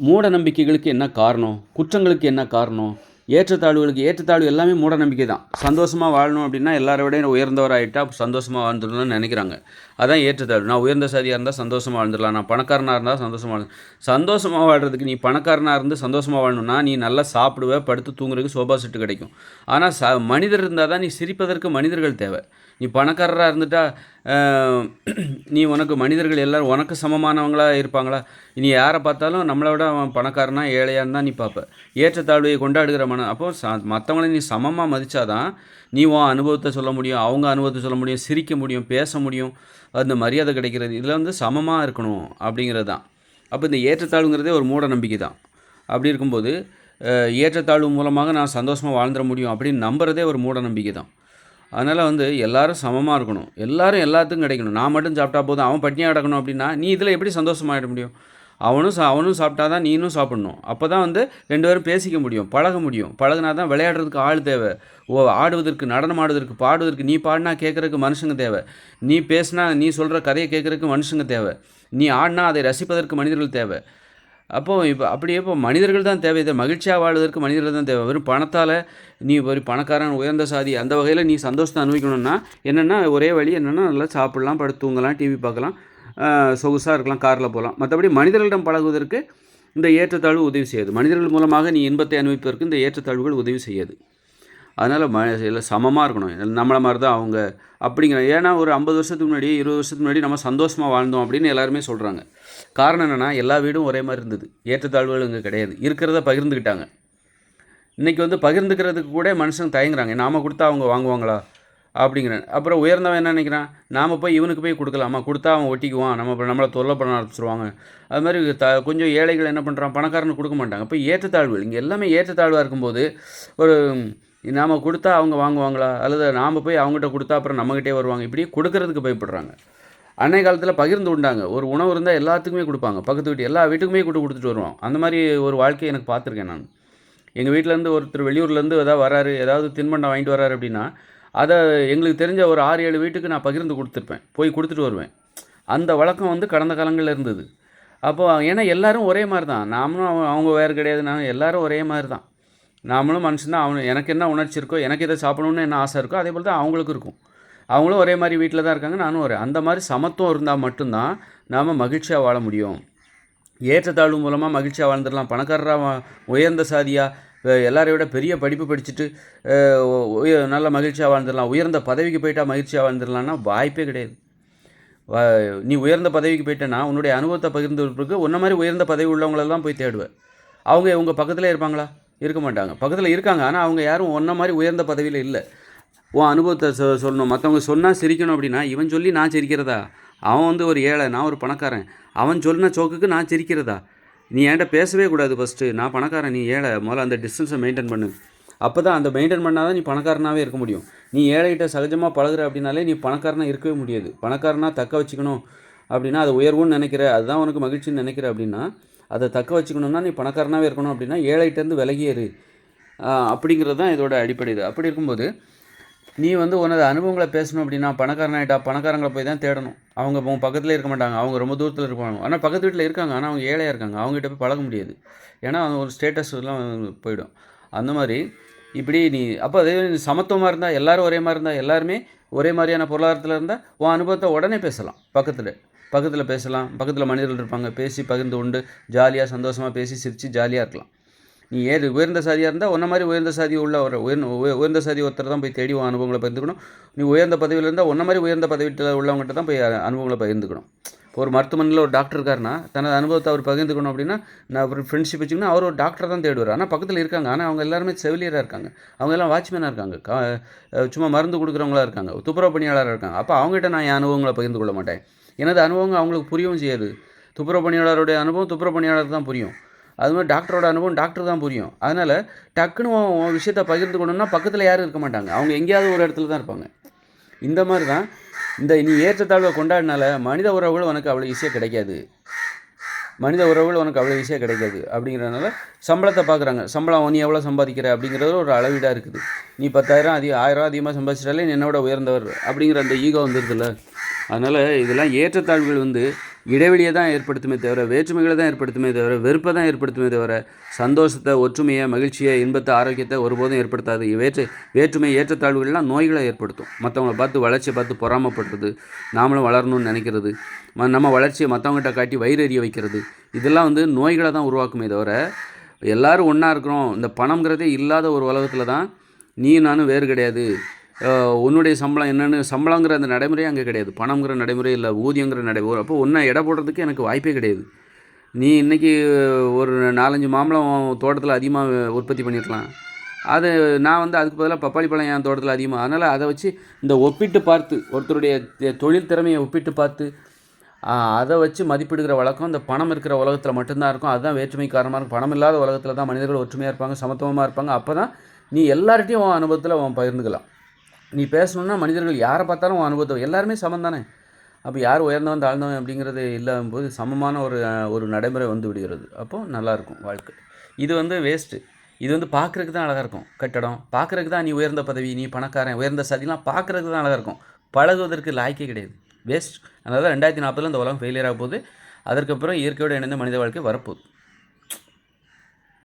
மூட நம்பிக்கைகளுக்கு என்ன காரணம், குற்றங்களுக்கு என்ன காரணம், ஏற்றத்தாழ்வு எல்லாமே மூட நம்பிக்கை தான். சந்தோஷமாக வாழணும் அப்படின்னா எல்லாரை விட உயர்ந்தவராகிட்டா சந்தோஷமாக வாழ்ந்துடணும்னு நினைக்கிறாங்க. அதான் ஏற்றத்தாழ்வு. நான் உயர்ந்த சாதியாக இருந்தால் சந்தோஷமாக வாழ்ந்துடலாம், நான் பணக்காரனாக இருந்தால் சந்தோஷமாக வாழ்கிறதுக்கு நீ பணக்காரனாக இருந்து சந்தோஷமாக வாழணும்னா நீ நல்லா சாப்பிடுவ, படுத்து தூங்குறதுக்கு சோபா செட்டு கிடைக்கும். ஆனால் மனிதர் இருந்தால் தான் நீ சிரிப்பதற்கு மனிதர்கள் தேவை. நீ பணக்காரராக இருந்துட்டா நீ உனக்கு மனிதர்கள் எல்லோரும் உனக்கு சமமானவங்களாக இருப்பாங்களா? நீ யாரை பார்த்தாலும் நம்மளை விட அவன் பணக்காரனா ஏழையான்னு தான் நீ பார்ப்ப. ஏற்றத்தாழ்வையை கொண்டாடுகிற அப்போது மற்றவங்கள நீ சமமாக மதித்தாதான் நீ உன் அனுபவத்தை சொல்ல முடியும், அவங்க அனுபவத்தை சொல்ல முடியும், சிரிக்க முடியும், பேச முடியும், அந்த மரியாதை கிடைக்கிறது. இதில் சமமாக இருக்கணும் அப்படிங்கிறது தான். அப்போ இந்த ஏற்றத்தாழ்வுங்கிறதே ஒரு மூட நம்பிக்கை தான். அப்படி இருக்கும்போது ஏற்றத்தாழ்வு மூலமாக நான் சந்தோஷமாக வாழ்ந்துட முடியும் அப்படின்னு நம்புறதே ஒரு மூட நம்பிக்கை தான். அதனால் எல்லோரும் சமமாக இருக்கணும், எல்லோரும் எல்லாத்துக்கும் கிடைக்கணும். நான் மட்டும் சாப்பிட்டா போதும், அவன் பட்டினியாக கிடக்கணும் அப்படின்னா நீ இதில் எப்படி சந்தோஷமாகிட முடியும்? அவனும் சாப்பிட்டா தான் நீனும் சாப்பிட்ணும். அப்போ தான் 2 பேரும் பேசிக்க முடியும், பழக முடியும். பழகினா தான் விளையாடுறதுக்கு ஆள் தேவை. ஆடுவதற்கு, நடனம் ஆடுவதற்கு, பாடுவதற்கு, நீ பாடினா கேட்குறதுக்கு மனுஷங்க தேவை. நீ பேசினா, நீ சொல்கிற கதையை கேட்குறதுக்கு மனுஷங்க தேவை. நீ ஆடினா அதை ரசிப்பதற்கு மனிதர்கள் தேவை. இப்போ மனிதர்கள் தான் தேவை. இதை மகிழ்ச்சியாக வாழ்வதற்கு மனிதர்கள் தான் தேவை. வெறும் பணத்தால் நீ ஒரு பணக்காரன், உயர்ந்த சாதி அந்த வகையில் நீ சந்தோஷத்தை அனுபவிக்கணும்னா என்னென்னா ஒரே வழி என்னென்னா நல்லா சாப்பிட்லாம், படுத்து தூங்கலாம், டிவி பார்க்கலாம், சொகுசாக இருக்கலாம், காரில் போகலாம். மற்றபடி மனிதர்களிடம் பழகுவதற்கு இந்த ஏற்றத்தாழ்வு உதவி செய்யாது. மனிதர்கள் மூலமாக நீ இன்பத்தை அனுபவிப்பதற்கு இந்த ஏற்றத்தாழ்வுகள் உதவி செய்யாது. அதனால் எல்லாம் சமமாக இருக்கணும், நம்மளை மாதிரி தான் அவங்க அப்படிங்கிற. ஏன்னா ஒரு 50 வருஷத்துக்கு முன்னாடி, 20 வருஷத்துக்கு முன்னாடி நம்ம சந்தோஷமாக வாழ்ந்தோம் அப்படின்னு எல்லாருமே சொல்கிறாங்க. காரணம் என்னென்னா எல்லா வீடும் ஒரே மாதிரி இருந்தது, ஏற்றத்தாழ்வுகள் இங்கே கிடையாது, இருக்கிறத பகிர்ந்துக்கிட்டாங்க. இன்றைக்கி பகிர்ந்துக்கிறதுக்கு கூட மனுஷங்க தயங்குறாங்க, நாம் கொடுத்தா அவங்க வாங்குவாங்களா அப்படிங்கிறேன். அப்புறம் உயர்ந்தவன் என்ன நினைக்கிறான், நாம் போய் இவனுக்கு போய் கொடுக்கலாமா, கொடுத்தா அவன் ஒட்டிக்குவான், நம்மளை தொல்லை பண்ண ஆரம்பிச்சிருவாங்க. அது மாதிரி கொஞ்சம் ஏழைகள் என்ன பண்ணுறான், பணக்காரனுக்கு கொடுக்க மாட்டாங்க. இப்போ ஏற்றத்தாழ்வுகள் இங்கே எல்லாமே ஏற்றத்தாழ்வாக இருக்கும்போது ஒரு நாம் கொடுத்தா அவங்க வாங்குவாங்களா, அல்லது நாம் போய் அவங்ககிட்ட கொடுத்தா அப்புறம் நம்மகிட்டே வருவாங்க, இப்படி கொடுக்கறதுக்கு பயப்படுறாங்க. அன்றைய காலத்தில் பகிர்ந்து உண்டாங்க. ஒரு உணவு இருந்தால் எல்லாத்துக்குமே கொடுப்பாங்க, பக்கத்து வீட்டு எல்லா வீட்டுக்குமே கொடுத்துட்டு வருவோம். அந்த மாதிரி ஒரு வாழ்க்கையை எனக்கு பார்த்துருக்கேன் நான். எங்கள் வீட்டிலேருந்து ஒருத்தர் வெளியூர்லேருந்து ஏதாவது வராரு, ஏதாவது தின்பண்டம் வாங்கிட்டு வராரு அப்படின்னா அதை எங்களுக்கு தெரிஞ்ச ஒரு 6-7 வீட்டுக்கு நான் பகிர்ந்து கொடுத்துருப்பேன், போய் கொடுத்துட்டு வருவேன். அந்த வழக்கம் கடந்த காலங்களில் இருந்தது. அப்போது ஏன்னா எல்லோரும் ஒரே மாதிரி தான், நாமளும் அவங்க வேறு கிடையாது, நான் எல்லோரும் ஒரே மாதிரி தான். நாமளும் மனுஷன் தான். எனக்கு என்ன உணர்ச்சி இருக்கோ, எனக்கு எதை சாப்பிடணுன்னு என்ன ஆசை இருக்கோ அதே போல் தான் அவங்களுக்கும் இருக்கும். அவங்களும் ஒரே மாதிரி வீட்டில் தான் இருக்காங்க, நானும் அந்த மாதிரி சமத்துவம் இருந்தால் மட்டும்தான் நாம் மகிழ்ச்சியாக வாழ முடியும். ஏற்றத்தாழ்வு மூலமாக மகிழ்ச்சியாக வாழ்ந்துடலாம். பணக்காரராக, உயர்ந்த சாதியாக, எல்லாரை விட பெரிய படிப்பு படிச்சுட்டு நல்ல மகிழ்ச்சியாக வாழ்ந்துடலாம், உயர்ந்த பதவிக்கு போயிட்டால் மகிழ்ச்சியாக வாழ்ந்துடலான்னா வாய்ப்பே கிடையாது. நீ உயர்ந்த பதவிக்கு போயிட்டேன்னா உன்னுடைய அனுபவத்தை பகிர்ந்துருக்கு உன்ன மாதிரி உயர்ந்த பதவி உள்ளவங்களெல்லாம் போய் தேடுவேன். அவங்க உங்கள் பக்கத்தில் இருப்பாங்களா? இருக்க மாட்டாங்க. பக்கத்தில் இருக்காங்க, ஆனால் அவங்க யாரும் ஒன்றை மாதிரி உயர்ந்த பதவியில் இல்லை. உன் அனுபவத்தை சொல்லணும், மற்றவங்க சொன்னால் சிரிக்கணும் அப்படின்னா இவன் சொல்லி நான் சிரிக்கிறதா? அவன் ஒரு ஏழை, நான் ஒரு பணக்காரன், அவன் சொன்ன சோக்குக்கு நான் சிரிக்கிறதா? நீ என்கிட்ட பேசவே கூடாது ஃபஸ்ட்டு. நான் பணக்காரன், நீ ஏழை, முதல்ல அந்த டிஸ்டன்ஸை மெயின்டைன் பண்ணு. அப்போ தான் அந்த மெயின்டைன் பண்ணால் தான் நீ பணக்காரனாகவே இருக்க முடியும். நீ ஏழைகிட்ட சகஜமாக பழகுற அப்படின்னாலே நீ பணக்காரனாக இருக்கவே முடியாது. பணக்காரனாக தக்க வச்சுக்கணும் அப்படின்னா அது உயர்வுன்னு நினைக்கிற, அதுதான் உனக்கு மகிழ்ச்சின்னு நினைக்கிற அப்படின்னா அதை தக்க வச்சுக்கணுன்னா நீ பணக்காரனாகவே இருக்கணும். அப்படின்னா ஏழைகிட்டேருந்து விலகியேறு அப்படிங்கிறது தான் இதோட அடிப்படை. இது அப்படி இருக்கும்போது நீ உனது அனுபவங்களை பேசணும் அப்படின்னா பணக்காரனாகிட்டா பணக்காரங்களை போய் தான் தேடணும். அவங்க உன் பக்கத்தில் இருக்க மாட்டாங்க, அவங்க ரொம்ப தூரத்தில் இருப்பாங்க. ஆனால் பக்கத்து வீட்டில் இருக்காங்க, ஆனால் அவங்க ஏழையாக இருக்காங்க, அவங்ககிட்ட போய் பழக முடியாது. ஏன்னா ஒரு ஸ்டேட்டஸ் எல்லாம் போயிடும். அந்த மாதிரி இப்படி நீ அப்போ அதே சமத்துவமாக இருந்தால், எல்லோரும் ஒரே மாதிரி இருந்தால், எல்லாருமே ஒரே மாதிரியான பொருளாதாரத்தில் இருந்தால் உன் அனுபவத்தை உடனே பேசலாம். பக்கத்தில் பேசலாம், பக்கத்தில் மனிதர்கள் இருப்பாங்க, பேசி பகிர்ந்து கொண்டு ஜாலியாக சந்தோஷமாக பேசி சிரித்து ஜாலியாக இருக்கலாம். நீ உயர்ந்த சாதியாக இருந்தால் ஒன்றை மாதிரி உயர்ந்த சாதி உள்ள ஒரு உயர்ந்த சாதி ஒருத்தர் தான் போய் தேடி அனுபவங்களை பகிர்ந்துக்கணும். நீ உயர்ந்த பதவியில் இருந்தால் ஒன்றை மாதிரி உயர்ந்த பதவியில் உள்ளவங்ககிட்ட தான் போய் அனுபவங்களை பகிர்ந்துக்கணும். இப்போ ஒரு மருத்துவமனையில் ஒரு டாக்டர் இருக்காருன்னா தனது அனுபவத்தை அவர் பகிர்ந்துக்கணும் அப்படின்னா நான் ஒரு ஃப்ரெண்ட்ஷிப் வச்சுக்கணும், அவர் ஒரு டாக்டர் தான் தேடுவார். ஆனால் பக்கத்தில் இருக்காங்க, ஆனால் அவங்க எல்லாருமே செவிலியராக இருக்காங்க, அவங்க எல்லாம் வாட்ச்மேனாக இருக்காங்க, சும்மா மருந்து கொடுக்குறவங்களா இருக்காங்க, துப்புரவு பணியாளராக இருக்காங்க. அப்போ அவங்ககிட்ட நான் என் அனுபவங்களை பகிர்ந்து கொள்ள மாட்டேன். எனது அனுபவங்கள் அவங்களுக்கு புரியவும் செய்யாது. துப்புரவு பணியாளருடைய அனுபவம் துப்புரவு பணியாளருக்கு தான் புரியும். அது மாதிரி டாக்டரோட அனுபவம் டாக்டர் தான் புரியும். அதனால் டக்குன்னு விஷயத்தை பகிர்ந்துக்கணுன்னா பக்கத்தில் யாரும் இருக்க மாட்டாங்க, அவங்க எங்கேயாவது ஒரு இடத்துல தான் இருப்பாங்க. இந்த மாதிரி தான் நீ ஏற்றத்தாழ்வை கொண்டாடினால மனித உறவுகள் உனக்கு அவ்வளோ ஈஸியாக கிடைக்காது. அப்படிங்கிறதுனால சம்பளத்தை பார்க்குறாங்க. சம்பளம் நீ எவ்வளோ சம்பாதிக்கிற அப்படிங்கிறது ஒரு அளவீடாக இருக்குது. நீ 10,000 1000 அதிகமாக சம்பாதிச்சிட்டாலே என்னோட உயர்ந்தவர் அப்படிங்கிற அந்த ஈகோ வந்துடுதுல்ல. அதனால் இதெல்லாம் ஏற்றத்தாழ்வுகள் இடைவெளியை தான் ஏற்படுத்துமே தவிர, வேற்றுமைகளை தான் ஏற்படுத்துமே தவிர, வெறுப்பை தான் ஏற்படுத்துமே தவிர, சந்தோஷத்தை, ஒற்றுமையை, மகிழ்ச்சியை, இன்பத்தை, ஆரோக்கியத்தை ஒருபோதும் ஏற்படுத்தாது. வேற்றுமை, ஏற்றத்தாழ்வுகள்லாம் நோய்களை ஏற்படுத்தும். மற்றவங்கள பார்த்து வளர்ச்சியை பார்த்து பொறாமப்படுறது, நாமளும் வளரணும்னு நினைக்கிறது, நம்ம வளர்ச்சியை மற்றவங்ககிட்ட காட்டி வயிறு எறிய வைக்கிறது, இதெல்லாம் வந்து நோய்களை தான் உருவாக்குமே தவிர, எல்லோரும் ஒன்றா இருக்கிறோம், இந்த பணங்கிறதே இல்லாத ஒரு உலகத்தில் தான் நீ நானும் வேறு கிடையாது. உன்னுடைய சம்பளம் என்னென்னு, சம்பளங்கிற அந்த நடைமுறையே அங்கே கிடையாது. பணங்கிற நடைமுறை இல்லை, ஊதியங்கிற நடைமுறை. அப்போ ஒன்றை எடை போடுறதுக்கு எனக்கு வாய்ப்பே கிடையாது. நீ இன்றைக்கி ஒரு 4-5 மாம்பழம் தோட்டத்தில் அதிகமாக உற்பத்தி பண்ணியிருக்கலாம், அது நான் வந்து அதுக்கு பதிலாக பப்பாளி பழம் என் தோட்டத்தில் அதிகமாக. அதனால் அதை வச்சு இந்த ஒப்பிட்டு பார்த்து, ஒருத்தருடைய தொழில் திறமையை ஒப்பிட்டு பார்த்து அதை வச்சு மதிப்பிடுகிற வழக்கம் இந்த பணம் இருக்கிற உலகத்தில் மட்டும்தான் இருக்கும். அதுதான் வேற்றுமை காரணமாக இருக்கும். பணம் இல்லாத உலகத்தில் தான் மனிதர்கள் ஒற்றுமையாக இருப்பாங்க, சமத்துவமாக இருப்பாங்க. அப்போ தான் நீ எல்லார்ட்டையும் உன் அனுபவத்தில் உன் பகிர்ந்துக்கலாம். நீ பேசணுன்னா மனிதர்கள் யாரை பார்த்தாலும் உன் அனுபவத்தை, எல்லாருமே சமம் தானே. அப்போ யார் உயர்ந்தவன் தாழ்ந்தவன் அப்படிங்கிறது இல்லாமல் சமமான ஒரு நடைமுறை வந்து விடுகிறது. அப்போது நல்லாயிருக்கும் வாழ்க்கை. இது வந்து வேஸ்ட்டு. இது வந்து பார்க்குறதுக்கு தான் அழகாக இருக்கும். கட்டடம் பார்க்குறதுக்கு தான், நீ உயர்ந்த பதவி, நீ பணக்காரன், உயர்ந்த சதிலாம் பார்க்குறதுக்கு தான் அழகாக இருக்கும். பழகுவதற்கு லாய்க்கே கிடையாது, வேஸ்ட். அதனால தான் 2040 இந்த உலகம் ஃபெயிலியர் ஆக போகுது. அதற்கப்புறம் இயற்கையோடு இணைந்த மனித வாழ்க்கை வரப்போகுது.